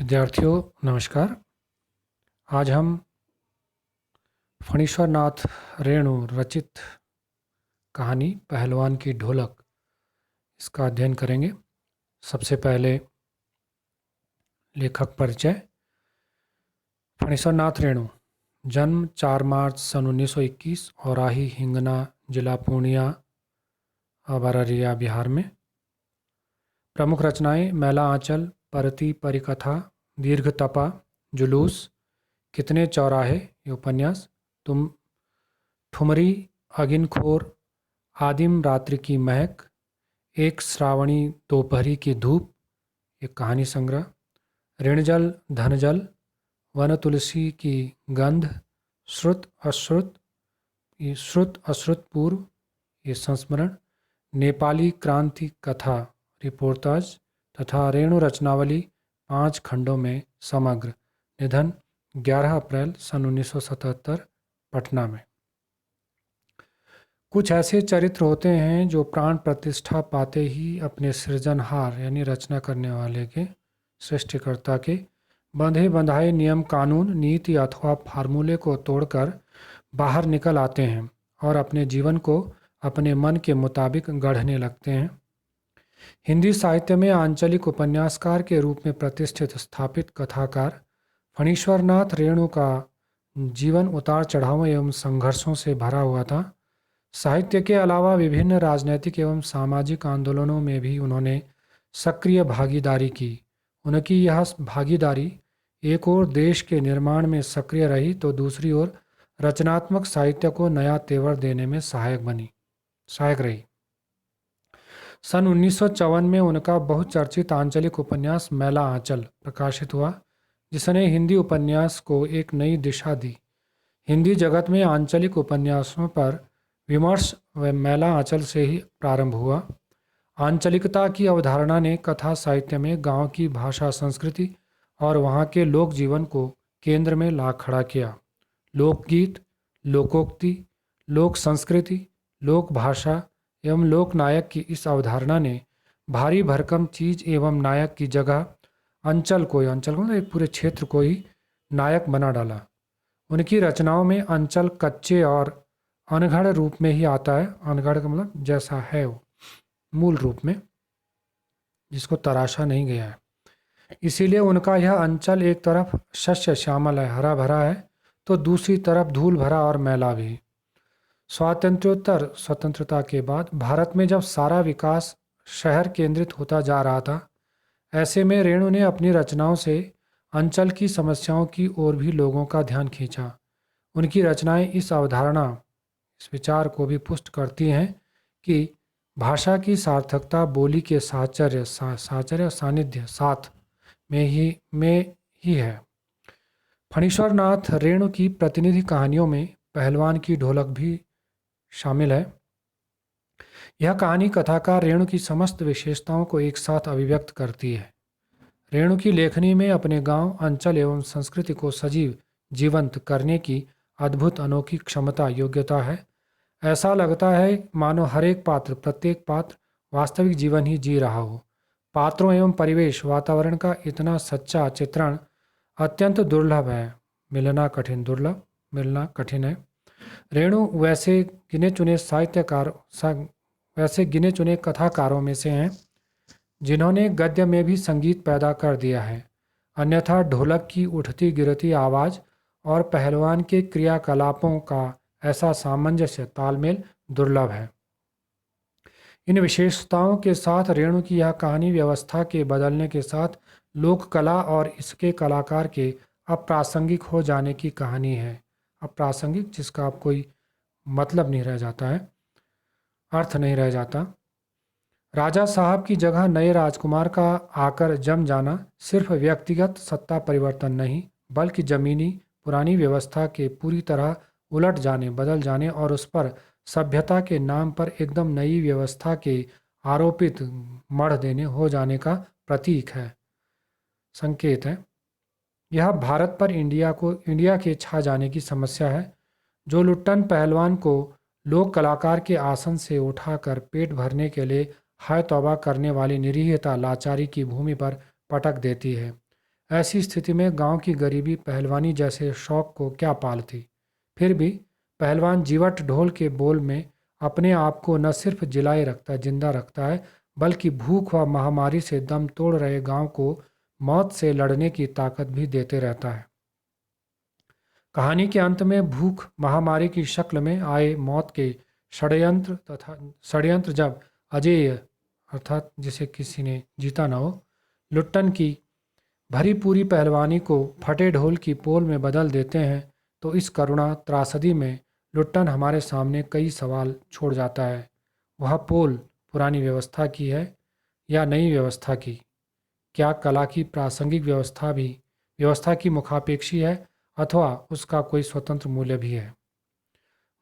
विद्यार्थियों नमस्कार। आज हम फणीश्वर नाथ रेणु रचित कहानी पहलवान की ढोलक इसका अध्ययन करेंगे। सबसे पहले लेखक परिचय। फणीश्वर नाथ रेणु जन्म 4 मार्च सन 1921 औराही हिंगना जिला पूर्णिया अररिया बिहार में। प्रमुख रचनाएं मैला आंचल, परती परिकथा, दीर्घ तपा, जुलूस, कितने चौराहे ये उपन्यास, तुम, ठुमरी, अगिनखोर, आदिम रात्रि की महक, एक श्रावणी दोपहरी की धूप एक कहानी संग्रह, ऋणजल धनजल, वन तुलसी की गंध, श्रुत अश्रुत पूर्व ये संस्मरण, नेपाली क्रांति कथा रिपोर्टाज तथा रेणु रचनावली 5 खंडों में समग्र। निधन 11 अप्रैल सन 1977 पटना में। कुछ ऐसे चरित्र होते हैं जो प्राण प्रतिष्ठा पाते ही अपने सृजनहार यानी रचना करने वाले के सृष्टिकर्ता के बंधे बंधाए नियम कानून नीति अथवा फार्मूले को तोड़कर बाहर निकल आते हैं और अपने जीवन को अपने मन के मुताबिक गढ़ने लगते हैं। हिंदी साहित्य में आंचलिक उपन्यासकार के रूप में प्रतिष्ठित स्थापित कथाकार फणीश्वर नाथ रेणु का जीवन उतार चढ़ावों एवं संघर्षों से भरा हुआ था। साहित्य के अलावा विभिन्न राजनैतिक एवं सामाजिक आंदोलनों में भी उन्होंने सक्रिय भागीदारी की। उनकी यह भागीदारी एक ओर देश के निर्माण में सक्रिय रही तो दूसरी ओर रचनात्मक साहित्य को नया तेवर देने में सहायक रही। सन 1954 में उनका बहुचर्चित आंचलिक उपन्यास मैला आंचल प्रकाशित हुआ, जिसने हिंदी उपन्यास को एक नई दिशा दी। हिंदी जगत में आंचलिक उपन्यासों पर विमर्श व मैला आंचल से ही प्रारंभ हुआ। आंचलिकता की अवधारणा ने कथा साहित्य में गांव की भाषा संस्कृति और वहाँ के लोक जीवन को केंद्र में ला खड़ा किया। लोकगीत, लोकोक्ति, लोक संस्कृति, लोक भाषा एवं लोक नायक की इस अवधारणा ने भारी भरकम चीज एवं नायक की जगह अंचल को मतलब एक पूरे क्षेत्र को ही नायक बना डाला। उनकी रचनाओं में अंचल कच्चे और अनघड़ रूप में ही आता है। अनघड़ का मतलब जैसा है वो मूल रूप में, जिसको तराशा नहीं गया है। इसीलिए उनका यह अंचल एक तरफ शस्य श्यामल है, हरा भरा है, तो दूसरी तरफ धूल भरा और मैला भी। स्वतंत्रता के बाद भारत में जब सारा विकास शहर केंद्रित होता जा रहा था, ऐसे में रेणु ने अपनी रचनाओं से अंचल की समस्याओं की ओर भी लोगों का ध्यान खींचा। उनकी रचनाएं इस अवधारणा, इस विचार को भी पुष्ट करती हैं कि भाषा की सार्थकता बोली के साहचर्य सानिध्य साथ में ही है। फणीश्वर नाथ रेणु की प्रतिनिधि कहानियों में पहलवान की ढोलक भी शामिल है। यह कहानी कथाकार रेणु की समस्त विशेषताओं को एक साथ अभिव्यक्त करती है। रेणु की लेखनी में अपने गांव, अंचल एवं संस्कृति को सजीव जीवंत करने की अद्भुत अनोखी क्षमता योग्यता है। ऐसा लगता है मानो हर एक पात्र, प्रत्येक पात्र वास्तविक जीवन ही जी रहा हो। पात्रों एवं परिवेश वातावरण का इतना सच्चा चित्रण अत्यंत दुर्लभ है, मिलना कठिन है। रेणु वैसे गिने चुने कथाकारों में से हैं जिन्होंने गद्य में भी संगीत पैदा कर दिया है। अन्यथा ढोलक की उठती गिरती आवाज़ और पहलवान के क्रियाकलापों का ऐसा सामंजस्य तालमेल दुर्लभ है। इन विशेषताओं के साथ रेणु की यह कहानी व्यवस्था के बदलने के साथ लोक कला और इसके कलाकार के अप्रासंगिक हो जाने की कहानी है। अप्रासंगिक जिसका अब कोई मतलब नहीं रह जाता है, अर्थ नहीं रह जाता। राजा साहब की जगह नए राजकुमार का आकर जम जाना सिर्फ व्यक्तिगत सत्ता परिवर्तन नहीं, बल्कि जमीनी पुरानी व्यवस्था के पूरी तरह उलट जाने, बदल जाने और उस पर सभ्यता के नाम पर एकदम नई व्यवस्था के आरोपित मढ़ देने हो जाने का प्रतीक है, संकेत है। यह भारत पर इंडिया के छा जाने की समस्या है, जो लुट्टन पहलवान को लोक कलाकार के आसन से उठाकर पेट भरने के लिए हाय तौबा करने वाली निरीहता लाचारी की भूमि पर पटक देती है। ऐसी स्थिति में गांव की गरीबी पहलवानी जैसे शौक को क्या पालती। फिर भी पहलवान जीवट ढोल के बोल में अपने आप को न सिर्फ जिंदा रखता है, बल्कि भूख व महामारी से दम तोड़ रहे गांव को मौत से लड़ने की ताकत भी देते रहता है। कहानी के अंत में भूख महामारी की शक्ल में आए मौत के षड्यंत्र जब अजेय, अर्थात जिसे किसी ने जीता न हो, लुट्टन की भरी पूरी पहलवानी को फटे ढोल की पोल में बदल देते हैं, तो इस करुणा त्रासदी में लुट्टन हमारे सामने कई सवाल छोड़ जाता है। वह पोल पुरानी व्यवस्था की है या नई व्यवस्था की? क्या कला की प्रासंगिक व्यवस्था की मुखापेक्षी है, अथवा उसका कोई स्वतंत्र मूल्य भी है?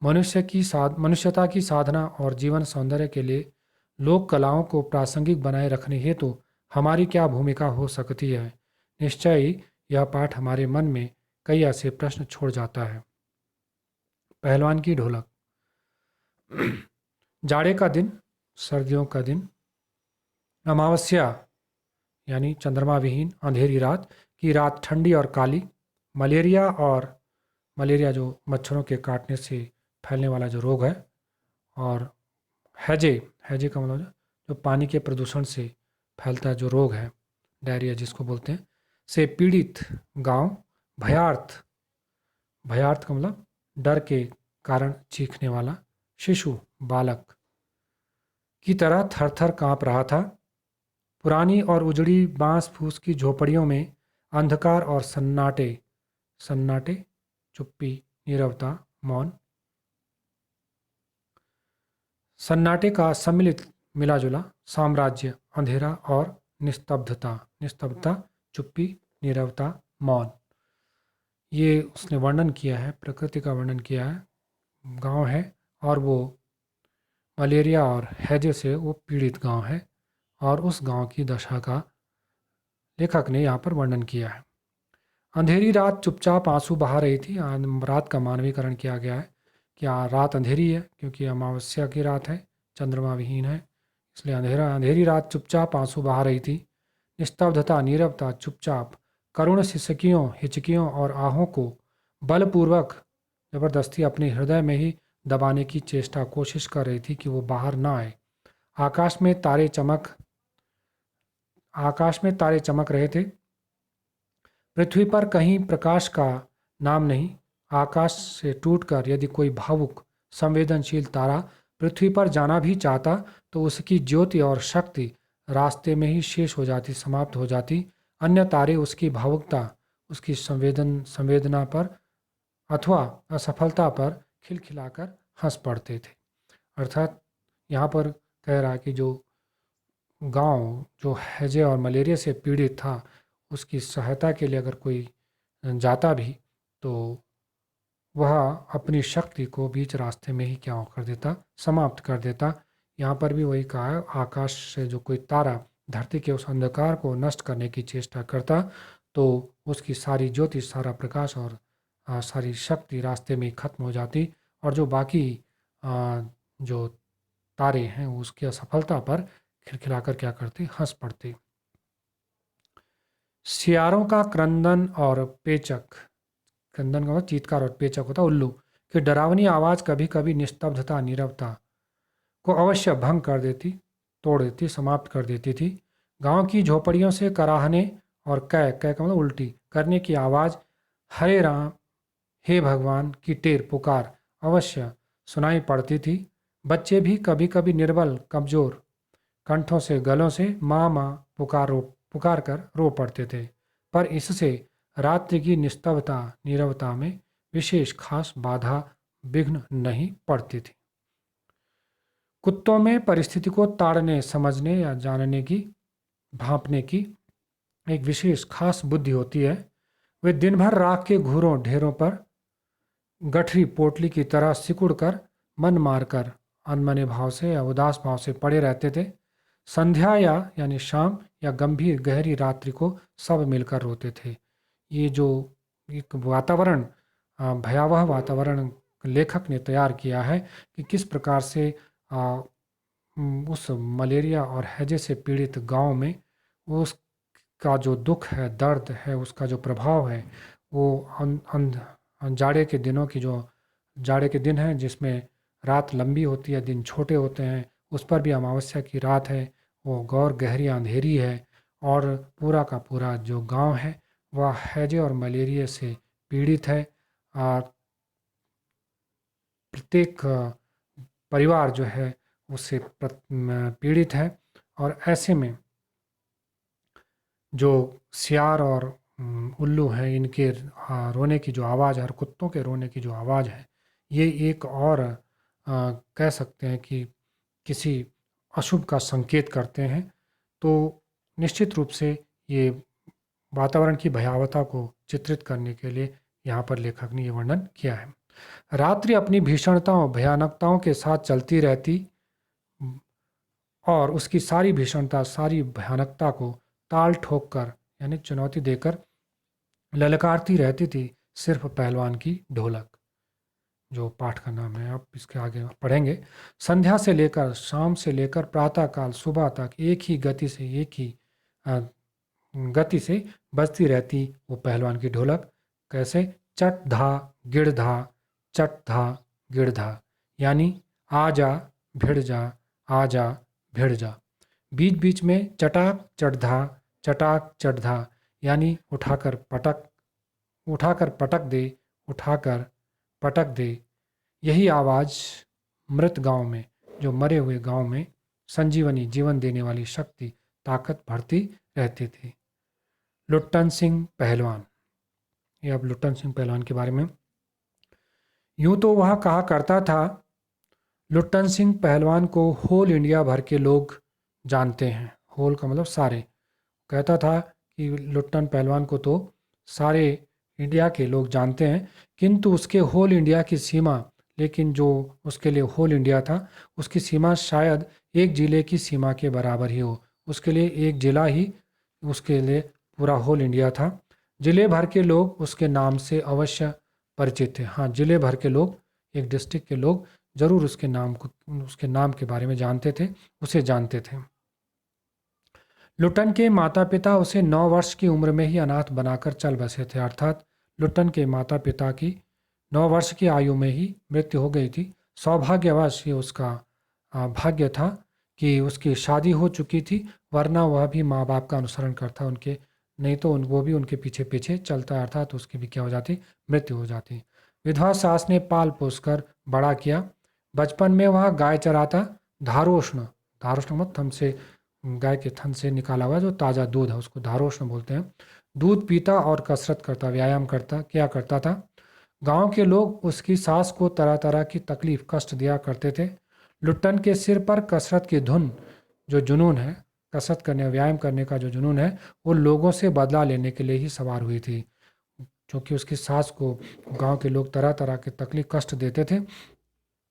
मनुष्यता की साधना और जीवन सौंदर्य के लिए लोक कलाओं को प्रासंगिक बनाए रखने हेतु हमारी क्या भूमिका हो सकती है? निश्चय ही यह पाठ हमारे मन में कई ऐसे प्रश्न छोड़ जाता है। पहलवान की ढोलक। जाड़े का दिन, सर्दियों का दिन, अमावस्या यानी चंद्रमा विहीन अंधेरी रात की रात ठंडी और काली, मलेरिया जो मच्छरों के काटने से फैलने वाला जो रोग है, और हैजे हैजे का मतलब जो पानी के प्रदूषण से फैलता जो रोग है, डायरिया जिसको बोलते हैं, से पीड़ित गांव, भयार्थ भयार्थ का मतलब डर के कारण चीखने वाला शिशु, बालक की तरह थर थर काँप रहा था। पुरानी और उजड़ी बांस फूस की झोपड़ियों में अंधकार और सन्नाटे सन्नाटे चुप्पी, नीरवता, मौन, सन्नाटे का सम्मिलित मिलाजुला साम्राज्य, अंधेरा और निस्तब्धता, चुप्पी, नीरवता, मौन। ये उसने वर्णन किया है, प्रकृति का वर्णन किया है। गांव है और वो मलेरिया और हैजे से वो पीड़ित गांव है, और उस गांव की दशा का लेखक ने यहाँ पर वर्णन किया है। अंधेरी रात चुपचाप आंसू बहा रही थी। रात का मानवीकरण किया गया है कि रात अंधेरी है क्योंकि अमावस्या की रात है, चंद्रमा विहीन है, इसलिए अंधेरी रात चुपचाप आंसू बहा रही थी। निस्तब्धता, नीरवता, चुपचाप करुण सिसकियों, हिचकियों और आहों को बलपूर्वक जबरदस्ती अपने हृदय में ही दबाने की कोशिश कर रही थी कि वो बाहर ना आए। आकाश में तारे चमक रहे थे। पृथ्वी पर कहीं प्रकाश का नाम नहीं। आकाश से टूटकर यदि कोई भावुक संवेदनशील तारा पृथ्वी पर जाना भी चाहता, तो उसकी ज्योति और शक्ति रास्ते में ही शेष हो जाती, समाप्त हो जाती। अन्य तारे उसकी भावुकता, उसकी संवेदना पर अथवा असफलता पर खिलखिलाकर हंस पड़ते थे। अर्थात यहाँ पर कह रहा है कि जो गांव जो हैजे और मलेरिया से पीड़ित था, उसकी सहायता के लिए अगर कोई जाता भी, तो वह अपनी शक्ति को बीच रास्ते में ही क्या कर देता, समाप्त कर देता। यहाँ पर भी वही कहा है, आकाश से जो कोई तारा धरती के उस अंधकार को नष्ट करने की चेष्टा करता, तो उसकी सारी ज्योति, सारा प्रकाश और सारी शक्ति रास्ते में ही खत्म हो जाती, और जो बाकी जो तारे हैं उसकी असफलता पर खिलखिलाकर क्या करते, हंस पड़ते। सियारों का क्रंदन और पेचक, क्रंदन का मतलब चीत्कार और पेचक होता उल्लू की डरावनी आवाज़ कभी कभी निस्तब्धता, नीरवता को अवश्य भंग कर देती, तोड़ देती, समाप्त कर देती थी। गांव की झोपड़ियों से कराहने और कै कै का मतलब उल्टी करने की आवाज़, हरे राम, हे भगवान की टेर पुकार अवश्य सुनाई पड़ती थी। बच्चे भी कभी कभी निर्बल, कमजोर कंठों से, गलों से माँ माँ पुकार कर रो पड़ते थे। पर इससे रात्रि की निस्तब्धता, नीरवता में विशेष खास बाधा, विघ्न नहीं पड़ती थी। कुत्तों में परिस्थिति को ताड़ने, समझने या जानने की, भांपने की एक विशेष खास बुद्धि होती है। वे दिन भर राख के घूरों ढेरों पर गठरी पोटली की तरह सिकुड़ कर, मन मारकर अनमने भाव से या उदास भाव से पड़े रहते थे। संध्या यानी शाम या गंभीर गहरी रात्रि को सब मिलकर रोते थे। ये जो एक वातावरण, भयावह वातावरण लेखक ने तैयार किया है कि किस प्रकार से उस मलेरिया और हैजे से पीड़ित गांव में उस का जो दुख है, दर्द है, उसका जो प्रभाव है, वो जाड़े के दिनों की जो जाड़े के दिन हैं जिसमें रात लंबी होती है, दिन छोटे होते हैं, उस पर भी अमावस्या की रात है, वो गौर गहरी अंधेरी है और पूरा का पूरा जो गांव है वह हैजे और मलेरिया से पीड़ित है। और प्रत्येक परिवार जो है उससे पीड़ित है। और ऐसे में जो सियार और उल्लू हैं, इनके रोने की जो आवाज़ है और कुत्तों के रोने की जो आवाज़ है, ये एक और कह सकते हैं कि किसी अशुभ का संकेत करते हैं। तो निश्चित रूप से ये वातावरण की भयावहता को चित्रित करने के लिए यहाँ पर लेखक ने ये वर्णन किया है। रात्रि अपनी भीषणताओं भयानकताओं के साथ चलती रहती और उसकी सारी भीषणता, सारी भयानकता को ताल ठोक कर यानी चुनौती देकर ललकारती रहती थी सिर्फ पहलवान की ढोलक। जो पाठ का नाम है, आप इसके आगे पढ़ेंगे। संध्या से लेकर शाम से लेकर प्रातःकाल सुबह तक एक ही गति से बजती रहती वो पहलवान की ढोलक। कैसे? चट धा गिड़ धा, चट धा गिड़ धा, यानी आ जा भिड़ जा, आ जा भिड़ जा। बीच बीच में चटाक चट धा, यानी उठाकर पटक दे, उठाकर पटक दे। यही आवाज़ मृत गांव में, जो मरे हुए गांव में संजीवनी, जीवन देने वाली शक्ति, ताकत भरती रहती थी। लुट्टन सिंह पहलवान। ये अब लुट्टन सिंह पहलवान के बारे में। यूं तो वह कहा करता था, लुट्टन सिंह पहलवान को होल इंडिया भर के लोग जानते हैं। होल का मतलब सारे। कहता था कि लुट्टन पहलवान को तो सारे इंडिया के लोग जानते हैं, किंतु उसके होल इंडिया की सीमा, लेकिन जो उसके लिए होल इंडिया था उसकी सीमा शायद एक ज़िले की सीमा के बराबर ही हो। उसके लिए एक ज़िला ही उसके लिए पूरा होल इंडिया था। ज़िले भर के लोग उसके नाम से अवश्य परिचित थे। हाँ, ज़िले भर के लोग, एक डिस्ट्रिक्ट के लोग ज़रूर उसके नाम के बारे में जानते थे, उसे जानते थे। लुट्टन के माता पिता उसे 9 वर्ष की उम्र में ही अनाथ बनाकर चल बसे थे। अर्थात लुट्टन के माता पिता की 9 वर्ष की आयु में ही मृत्यु हो गई थी। सौभाग्यवश ये उसका भाग्य था कि उसकी शादी हो चुकी थी, वरना वह भी माँ बाप का अनुसरण करता उनके, नहीं तो वो भी उनके पीछे पीछे चलता, अर्थात उसकी भी क्या हो जाती, मृत्यु हो जाती। विधवा सास ने पाल पोस कर बड़ा किया। बचपन में वह गाय चराता, धारोष्ण, धारोष्ण मत थन से, गाय के थन से निकाला हुआ जो ताज़ा दूध है उसको धारोष्ण बोलते हैं। दूध पीता और कसरत करता, व्यायाम करता, क्या करता था। गांव के लोग उसकी सास को तरह तरह की तकलीफ, कष्ट दिया करते थे। लुट्टन के सिर पर कसरत की धुन, जो जुनून है, कसरत करने, व्यायाम करने का जो जुनून है, वो लोगों से बदला लेने के लिए ही सवार हुई थी। क्योंकि उसकी सास को गांव के लोग तरह तरह के तकलीफ, कष्ट देते थे,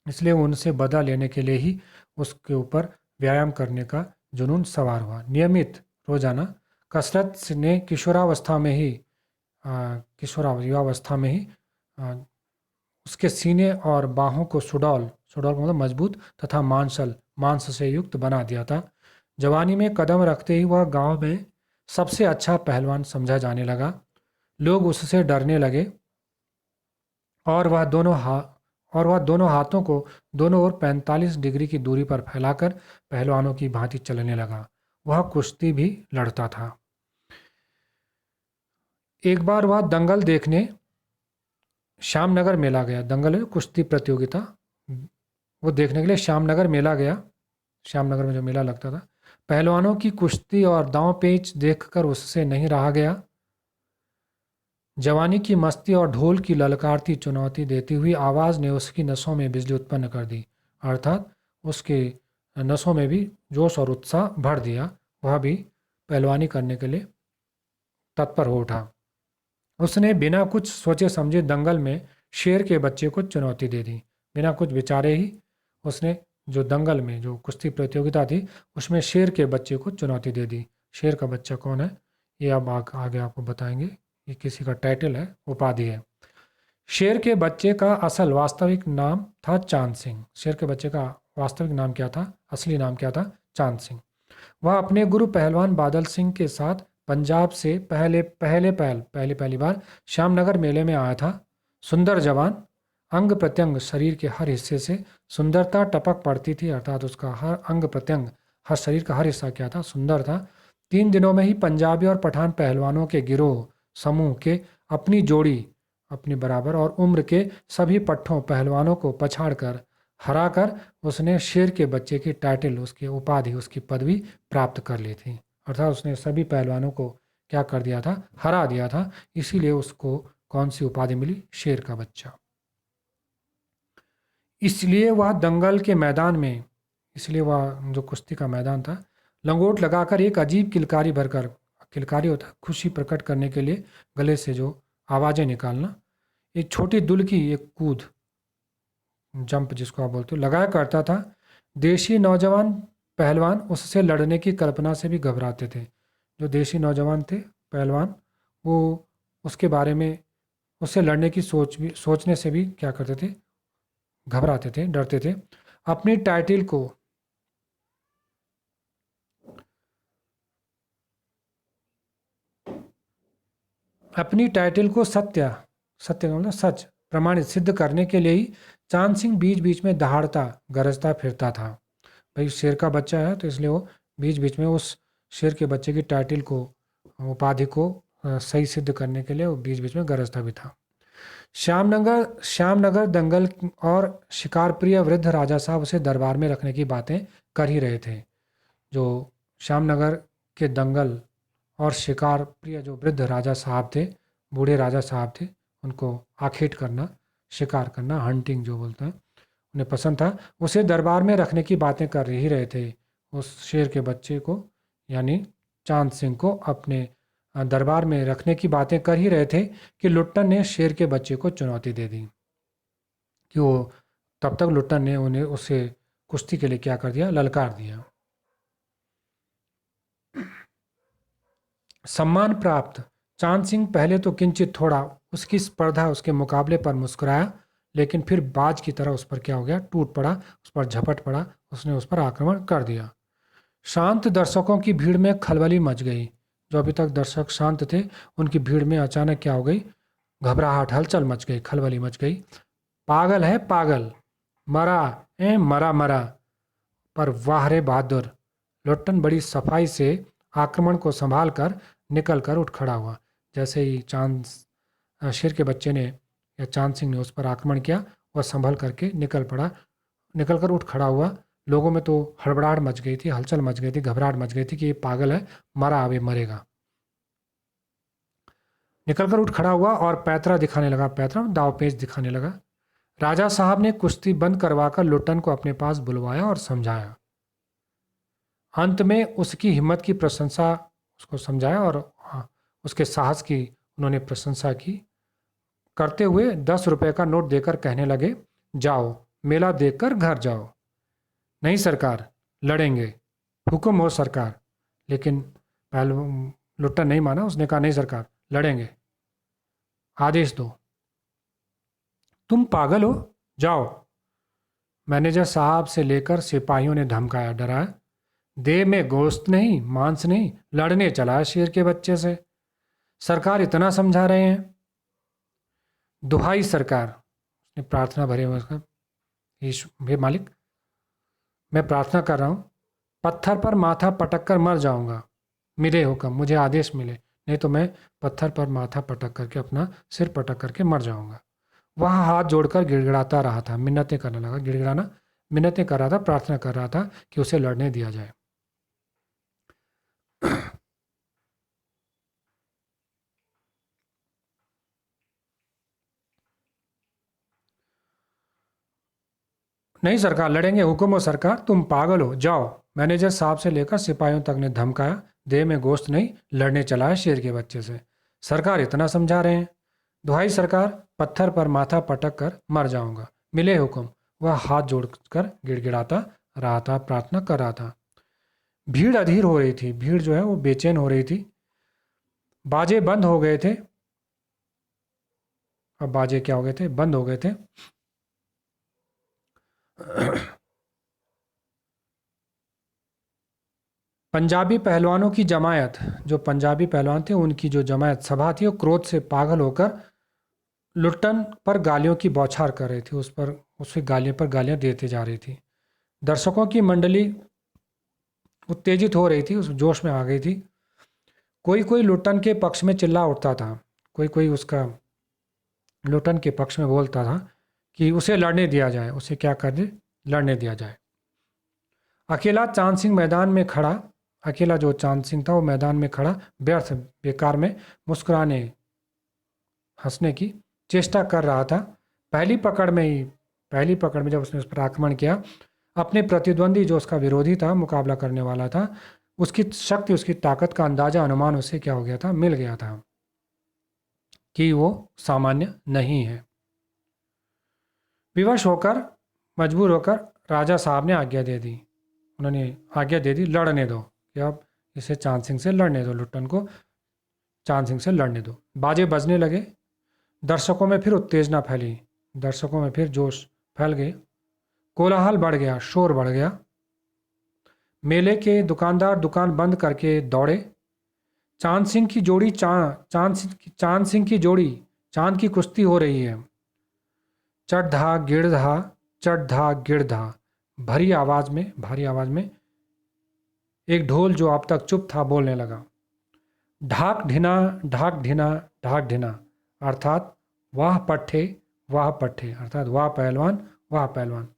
इसलिए उनसे बदला लेने के लिए ही उसके ऊपर व्यायाम करने का जुनून सवार हुआ। नियमित रोजाना कसरत ने किशोरावस्था में ही युवावस्था में ही उसके सीने और बाहों को सुडौल, सुडौल का मतलब मजबूत तथा मांस से युक्त बना दिया था। जवानी में कदम रखते ही वह गांव में सबसे अच्छा पहलवान समझा जाने लगा। लोग उससे डरने लगे और वह दोनों हाथों को दोनों ओर 45 डिग्री की दूरी पर फैलाकर पहलवानों की भांति चलने लगा। वह कुश्ती भी लड़ता था। एक बार वह दंगल देखने श्यामनगर मेला गया। दंगल है कुश्ती प्रतियोगिता, वो देखने के लिए श्यामनगर मेला गया। श्यामनगर में जो मेला लगता था, पहलवानों की कुश्ती और दांव पेच देखकर उससे नहीं रहा गया। जवानी की मस्ती और ढोल की ललकारती चुनौती देती हुई आवाज़ ने उसकी नसों में बिजली उत्पन्न कर दी, अर्थात उसके नसों में भी जोश और उत्साह भर दिया। वह भी पहलवानी करने के लिए तत्पर हो उठा। उसने बिना कुछ सोचे समझे दंगल में शेर के बच्चे को चुनौती दे दी। बिना कुछ विचारे ही उसने जो दंगल में जो कुश्ती प्रतियोगिता थी उसमें शेर के बच्चे को चुनौती दे दी। शेर का बच्चा कौन है ये अब आगे आपको बताएंगे। ये किसी का टाइटल है, उपाधि है। शेर के बच्चे का असल वास्तविक नाम था चांद सिंह। शेर के बच्चे का वास्तविक नाम क्या था, असली नाम क्या था? चांद सिंह। वह अपने गुरु पहलवान बादल सिंह के साथ पंजाब से पहली बार श्यामनगर मेले में आया था। सुंदर जवान, अंग प्रत्यंग शरीर के हर हिस्से से सुंदरता टपक पड़ती थी, अर्थात उसका हर अंग प्रत्यंग, हर शरीर का हर हिस्सा क्या था, सुंदर था। 3 दिनों में ही पंजाबी और पठान पहलवानों के गिरोह समूह के अपनी जोड़ी, अपनी बराबर और उम्र के सभी पट्ठों पहलवानों को पछाड़कर हराकर उसने शेर के बच्चे की टाइटल, उसकी उपाधि, उसकी पदवी प्राप्त कर ली थी। अर्थात उसने सभी पहलवानों को क्या कर दिया था, हरा दिया था। इसीलिए उसको कौन सी उपाधि मिली, शेर का बच्चा। इसलिए वह दंगल के मैदान में, इसलिए वह जो कुश्ती का मैदान था, लंगोट लगाकर एक अजीब किलकारी भरकर, किलकारी होता है खुशी प्रकट करने के लिए गले से जो आवाज़ें निकालना, एक छोटी दुल की एक कूद, जंप जिसको आप बोलते हो, लगाया करता था। देशी नौजवान पहलवान उससे लड़ने की कल्पना से भी घबराते थे। जो देशी नौजवान थे पहलवान, वो उसके बारे में, उससे लड़ने की सोचने से भी क्या करते थे, घबराते थे, डरते थे। अपनी टाइटल को अपनी टाइटल को सत्य, सत्य का मतलब सच, प्रमाणित सिद्ध करने के लिए ही चांद सिंह बीच बीच में दहाड़ता गरजता फिरता था। भाई शेर का बच्चा है तो इसलिए वो बीच बीच में उस शेर के बच्चे की टाइटल को, उपाधि को सही सिद्ध करने के लिए वो बीच बीच में गरजता भी था। श्यामनगर दंगल और शिकार प्रिय वृद्ध राजा साहब उसे दरबार में रखने की बातें कर ही रहे थे। जो श्यामनगर के दंगल और शिकार प्रिय जो वृद्ध राजा साहब थे, बूढ़े राजा साहब थे, उनको आखेट करना, शिकार करना, हंटिंग जो बोलते हैं, उन्हें पसंद था। उसे दरबार में रखने की बातें कर ही रहे थे। उस शेर के बच्चे को, यानी चांद सिंह को अपने दरबार में रखने की बातें कर ही रहे थे कि लुट्टन ने शेर के बच्चे को चुनौती दे दी कि वो, तब तक लुट्टन ने उन्हें उसे कुश्ती के लिए क्या कर दिया, ललकार दिया। सम्मान प्राप्त। चांद सिंह पहले तो किंचित थोड़ा उसकी स्पर्धा, उसके मुकाबले पर मुस्कुराया, लेकिन फिर बाज की तरह उस पर क्या हो गया, टूट पड़ा, उस पर झपट पड़ा, उसने उस पर आक्रमण कर दिया। शांत दर्शकों की भीड़ में खलबली मच गई। जो अभी तक दर्शक शांत थे, उनकी भीड़ में अचानक क्या हो गई, घबराहट, हलचल मच गई, खलबली मच गई। पागल है पागल, मरा, मरा मरा। पर वाह रे बहादुर, लोटन बड़ी सफाई से आक्रमण को संभाल कर निकल कर उठ खड़ा हुआ। जैसे ही शेर के बच्चे ने या चांद सिंह ने उस पर आक्रमण किया, वह संभल करके निकल पड़ा, निकल कर उठ खड़ा हुआ। लोगों में तो हड़बड़ाहट मच गई थी, हलचल मच गई थी, घबराहट मच गई थी कि ये पागल है, मरा अभी मरेगा। निकल कर उठ खड़ा हुआ और पैतरा दिखाने लगा, पैतरा दावपेच दिखाने लगा। राजा साहब ने कुश्ती बंद करवाकर लुट्टन को अपने पास बुलवाया और समझाया। अंत में उसकी हिम्मत की प्रशंसा, उसको समझाया और उसके साहस की उन्होंने प्रशंसा की। करते हुए 10 रुपए का नोट देकर कहने लगे, जाओ मेला देखकर घर जाओ। नहीं सरकार, लड़ेंगे, हुक्म हो सरकार। लेकिन पहल लुट्टन नहीं माना, उसने कहा नहीं सरकार, लड़ेंगे, आदेश दो। तुम पागल हो, जाओ। मैनेजर साहब से लेकर सिपाहियों ने धमकाया, डराया। देह में गोश्त नहीं, मांस नहीं, लड़ने चला है शेर के बच्चे से। सरकार इतना समझा रहे हैं। दुहाई सरकार, उसने प्रार्थना भरे हुए उसका, हे मालिक, मैं प्रार्थना कर रहा हूँ, पत्थर पर माथा पटक कर मर जाऊंगा, मिले हुक्म, मुझे आदेश मिले, नहीं तो मैं पत्थर पर माथा पटक करके, अपना सिर पटक करके मर जाऊंगा। वह हाथ जोड़कर गिड़गिड़ाता रहा था, मिन्नतें करने लगा, गिड़गिड़ाना, मिन्नतें कर रहा था, प्रार्थना कर रहा था कि उसे लड़ने दिया जाए। नहीं सरकार, लड़ेंगे, हुक्म हो सरकार, तुम पागल हो, जाओ। मैनेजर साहब से लेकर सिपाहियों तक ने धमकाया। देह में गोश्त नहीं, लड़ने चला है शेर के बच्चे से। सरकार इतना समझा रहे हैं। दुहाई सरकार, पत्थर पर माथा पटक कर मर जाऊंगा, मिले हुक्म। वह हाथ जोड़कर गिड़गिड़ाता रहा था, प्रार्थना कर रहा था। भीड़ अधीर हो रही थी, भीड़ जो है वो बेचैन हो रही थी। बाजे बंद हो गए थे। अब बाजे क्या हो गए थे, बंद हो गए थे। पंजाबी पहलवानों की जमायत, जो पंजाबी पहलवान थे उनकी जो जमायत सभा थी, वो क्रोध से पागल होकर लुट्टन पर गालियों की बौछार कर रही थी, उसकी गालियों पर गालियां देते जा रही थी। दर्शकों की मंडली उत्तेजित हो रही थी, उस जोश में आ गई थी। कोई कोई लुट्टन के पक्ष में चिल्ला उठता था, कोई कोई उसका लुट्टन के पक्ष में बोलता था कि उसे लड़ने दिया जाए, उसे क्या कर दे, लड़ने दिया जाए। अकेला चांद सिंह मैदान में खड़ा, अकेला जो चांद सिंह था वो मैदान में खड़ा व्यर्थ बेकार में मुस्कुराने हंसने की चेष्टा कर रहा था। पहली पकड़ में जब उसने उस पर आक्रमण किया, अपने प्रतिद्वंदी जो उसका विरोधी था, मुकाबला करने वाला था, उसकी शक्ति, उसकी ताकत का अंदाजा, अनुमान उसे क्या हो गया था, मिल गया था कि वो सामान्य नहीं है। विवश होकर, मजबूर होकर राजा साहब ने आज्ञा दे दी, उन्होंने आज्ञा दे दी, लड़ने दो, कि अब इसे चांद सिंह से लड़ने दो, लुट्टन को चांद सिंह से लड़ने दो। बाजे बजने लगे, दर्शकों में फिर उत्तेजना फैली, दर्शकों में फिर जोश फैल गए, कोलाहल बढ़ गया, शोर बढ़ गया। मेले के दुकानदार दुकान बंद करके दौड़े। चांद सिंह की जोड़ी चांद सिंह की जोड़ी, चांद की कुश्ती हो रही है। चढ़ गिड़धा, चढ़ गिड़धा, भारी आवाज में एक ढोल जो अब तक चुप था बोलने लगा। ढाक ढिना, ढाक ढिना, ढाक ढिना, अर्थात वाह पट्टे, वाह पट्टे, अर्थात वाह पहलवान, वाह पहलवान।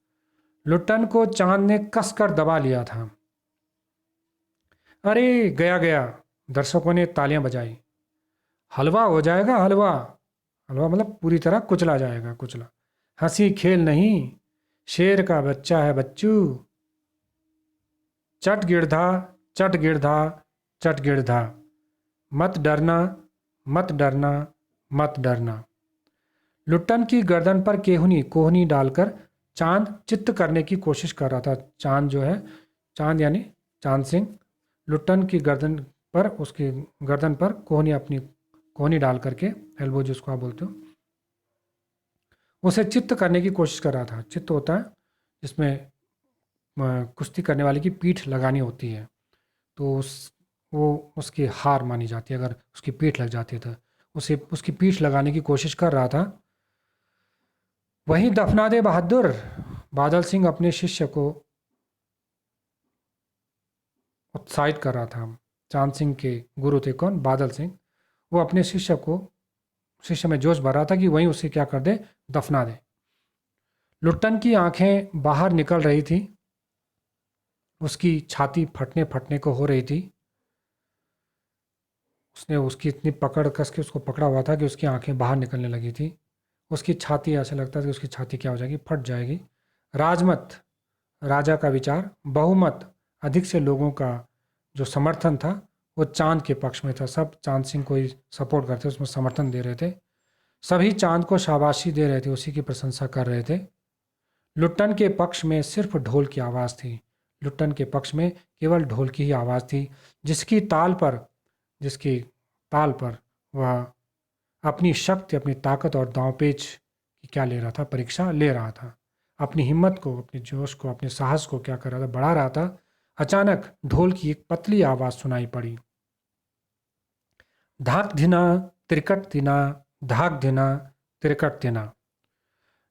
लुट्टन को चांद ने कसकर दबा लिया था। अरे गया गया, दर्शकों ने तालियां बजाई। हलवा हो जाएगा, हलवा, हलवा मतलब पूरी तरह कुचला जाएगा, कुचला। हंसी खेल नहीं, शेर का बच्चा है बच्चू। चट गिरधा, चट गिरधा, चट गिरधा, मत डरना, मत डरना, मत डरना। लुट्टन की गर्दन पर कोहनी डालकर चांद चित्त करने की कोशिश कर रहा था। चांद जो है, चांद यानी चांद सिंह, लुट्टन की गर्दन पर, उसकी गर्दन पर कोहनी डाल करके, एल्बो जिसको आप बोलते हो, उसे चित्त करने की कोशिश कर रहा था। चित्त होता है जिसमें कुश्ती करने वाले की पीठ लगानी होती है, तो वो उसकी हार मानी जाती है अगर उसकी पीठ लग जाती है, तो उसे उसकी पीठ लगाने की कोशिश कर रहा था। वहीं दफना दे बहादुर, बादल सिंह अपने शिष्य को उत्साहित कर रहा था। चांद सिंह के गुरु थे कौन, बादल सिंह। वो अपने शिष्य में जोश भर रहा था कि वहीं उसे क्या कर दे, दफना दे। लुट्टन की आंखें बाहर निकल रही थी, उसकी छाती फटने फटने को हो रही थी। उसने उसकी इतनी पकड़ कस के उसको पकड़ा हुआ था कि उसकी आंखें बाहर निकलने लगी थी। उसकी छाती, ऐसा लगता था कि उसकी छाती क्या हो जाएगी, फट जाएगी। राजमत, राजा का विचार, बहुमत, अधिक से लोगों का जो समर्थन था वो चांद के पक्ष में था। सब चांद सिंह को ही सपोर्ट करते, उसमें समर्थन दे रहे थे। सभी चांद को शाबाशी दे रहे थे, उसी की प्रशंसा कर रहे थे। लुट्टन के पक्ष में सिर्फ ढोल की आवाज़ थी, लुट्टन के पक्ष में केवल ढोल की ही आवाज़ थी, जिसकी ताल पर वह अपनी शक्ति, अपनी ताकत और दांवपेच की क्या ले रहा था, परीक्षा ले रहा था। अपनी हिम्मत को, अपने जोश को, अपने साहस को क्या कर रहा था, बढ़ा रहा था। अचानक ढोल की एक पतली आवाज़ सुनाई पड़ी। धाक धिना, तिरकट दिना, धाक धिना, तिरकट दिना।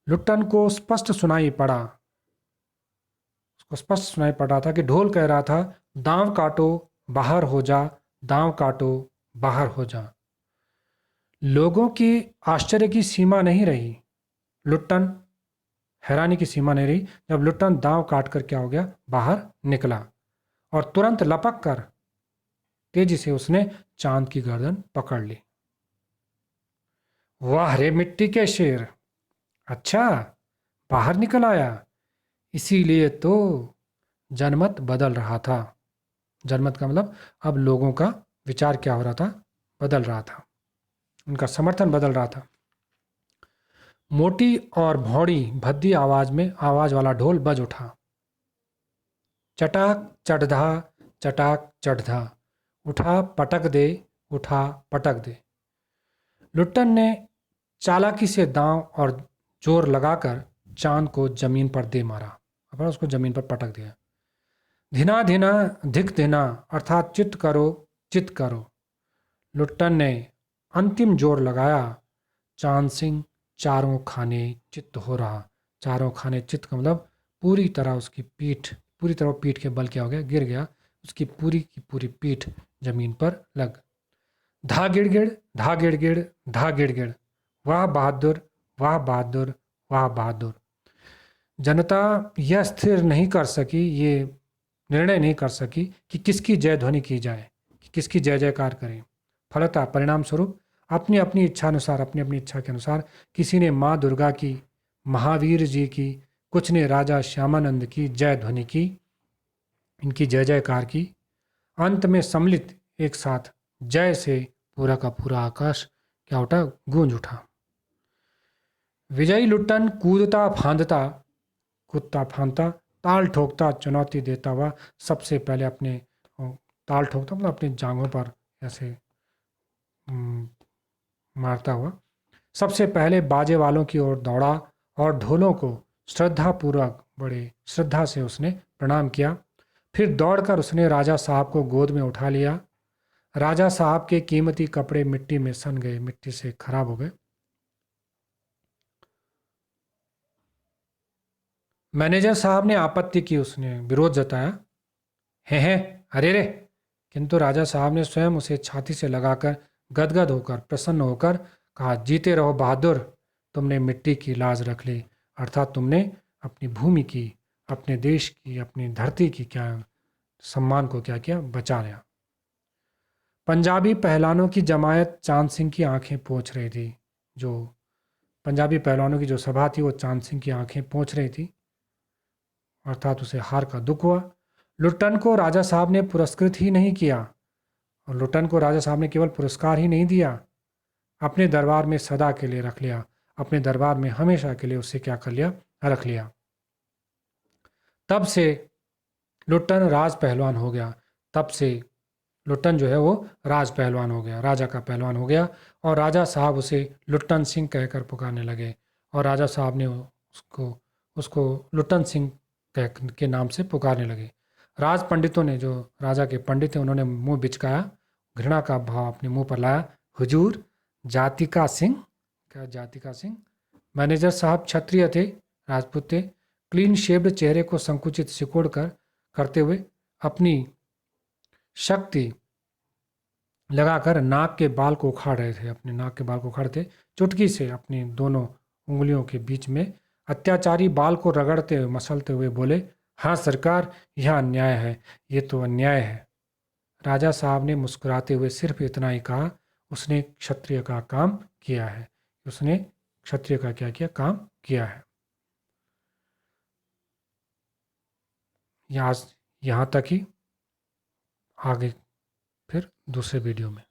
लुट्टन को स्पष्ट सुनाई पड़ा, उसको स्पष्ट सुनाई पड़ रहा था कि ढोल कह रहा था, दांव काटो, बाहर हो जा, दांव काटो, बाहर हो जा। लोगों की आश्चर्य की सीमा नहीं रही, लुट्टन हैरानी की सीमा नहीं रही, जब लुट्टन दांव काट कर क्या हो गया, बाहर निकला और तुरंत लपक कर तेजी से उसने चांद की गर्दन पकड़ ली। वाह रे मिट्टी के शेर, अच्छा बाहर निकल आया, इसीलिए तो जनमत बदल रहा था। जनमत का मतलब अब लोगों का विचार क्या हो रहा था, बदल रहा था, उनका समर्थन बदल रहा था। मोटी और भौड़ी भद्दी आवाज वाला ढोल बज उठा। चटाक चढ़धा, चटाक चढ़धा, उठा पटक दे, उठा पटक दे। लुट्टन ने चालाकी से दांव और जोर लगाकर चांद को जमीन पर दे मारा, अपना उसको जमीन पर पटक दिया। धिना धिना धिक धिना अर्थात चित करो। लुट्टन ने अंतिम जोर लगाया। चांद सिंह चारों खाने चित्त हो रहा। चारों खाने चित्त का मतलब पूरी तरह उसकी पीठ, पूरी तरह पीठ के बल क्या हो गया, गिर गया। उसकी पूरी की पूरी पीठ जमीन पर लग। धा गिड़गिड़ धा गिड़गिड़ धा गिड़गिड़, वाह बहादुर वाह बहादुर वाह बहादुर। जनता यह स्थिर नहीं कर सकी, ये निर्णय नहीं कर सकी कि किसकी जय ध्वनि की जाए, कि किसकी जय जयकार करें। फलतः परिणाम स्वरूप अपनी अपनी इच्छा अनुसार, अपनी अपनी इच्छा के अनुसार किसी ने माँ दुर्गा की, महावीर जी की, कुछ ने राजा श्यामानंद की जय ध्वनि की, इनकी जय जयकार की। अंत में सम्मिलित एक साथ जय से पूरा का पूरा आकाश क्या उठा, गूंज उठा। विजयी लुट्टन कूदता फांदता, ताल ठोकता, चुनौती देता हुआ सबसे पहले अपने ताल ठोकता मतलब अपनी जांघों पर ऐसे मारता हुआ सबसे पहले बाजे वालों की ओर दौड़ा और ढोलों को श्रद्धापूर्वक बड़े श्रद्धा से उसने प्रणाम किया। फिर दौड़कर उसने राजा साहब को गोद में उठा लिया। राजा साहब के कीमती कपड़े मिट्टी में सन गए, मिट्टी से खराब हो गए। मैनेजर साहब ने आपत्ति की, उसने विरोध जताया। है अरे रे। किंतु राजा साहब ने स्वयं उसे छाती से लगाकर गदगद होकर प्रसन्न होकर कहा, जीते रहो बहादुर, तुमने मिट्टी की लाज रख ली, अर्थात तुमने अपनी भूमि की, अपने देश की, अपनी धरती की क्या सम्मान को क्या किया, बचा लिया। पंजाबी पहलवानों की जमायत चांद सिंह की आंखें पोंछ रही थी। जो पंजाबी पहलवानों की जो सभा थी वो चांद सिंह की आंखें पोंछ रही थी, अर्थात उसे हार का दुख हुआ। लुट्टन को राजा साहब ने पुरस्कृत ही नहीं किया, और लुट्टन को राजा साहब ने केवल पुरस्कार ही नहीं दिया, अपने दरबार में सदा के लिए रख लिया, अपने दरबार में हमेशा के लिए उसे क्या कर लिया, रख लिया। तब से लुट्टन राज पहलवान हो गया। तब से लुट्टन जो है वो राज पहलवान हो गया, राजा का पहलवान हो गया। और राजा साहब उसे लुट्टन सिंह कहकर पुकारने लगे, और राजा साहब ने उसको उसको लुट्टन सिंह कह के नाम से पुकारने लगे। राज पंडितों ने, जो राजा के पंडित हैं, उन्होंने मुंह बिचकाया, घृणा का भाव अपने मुंह पर लाया। हुजूर, जातिका सिंह, क्या जातिका सिंह? मैनेजर साहब क्षत्रिय थे, राजपूत थे। क्लीन शेव्ड चेहरे को संकुचित सिकोड़ कर करते हुए अपनी शक्ति लगाकर नाक के बाल को उखाड़ रहे थे, अपने नाक के बाल को उखाड़ते चुटकी से अपनी दोनों उंगलियों के बीच में अत्याचारी बाल को रगड़ते हुए मसलते हुए बोले, हाँ सरकार, यह अन्याय है, ये तो अन्याय है। राजा साहब ने मुस्कुराते हुए सिर्फ इतना ही कहा, उसने क्षत्रिय का काम किया है, उसने क्षत्रिय का क्या किया, काम किया है। यहाँ यहाँ तक ही, आगे फिर दूसरे वीडियो में।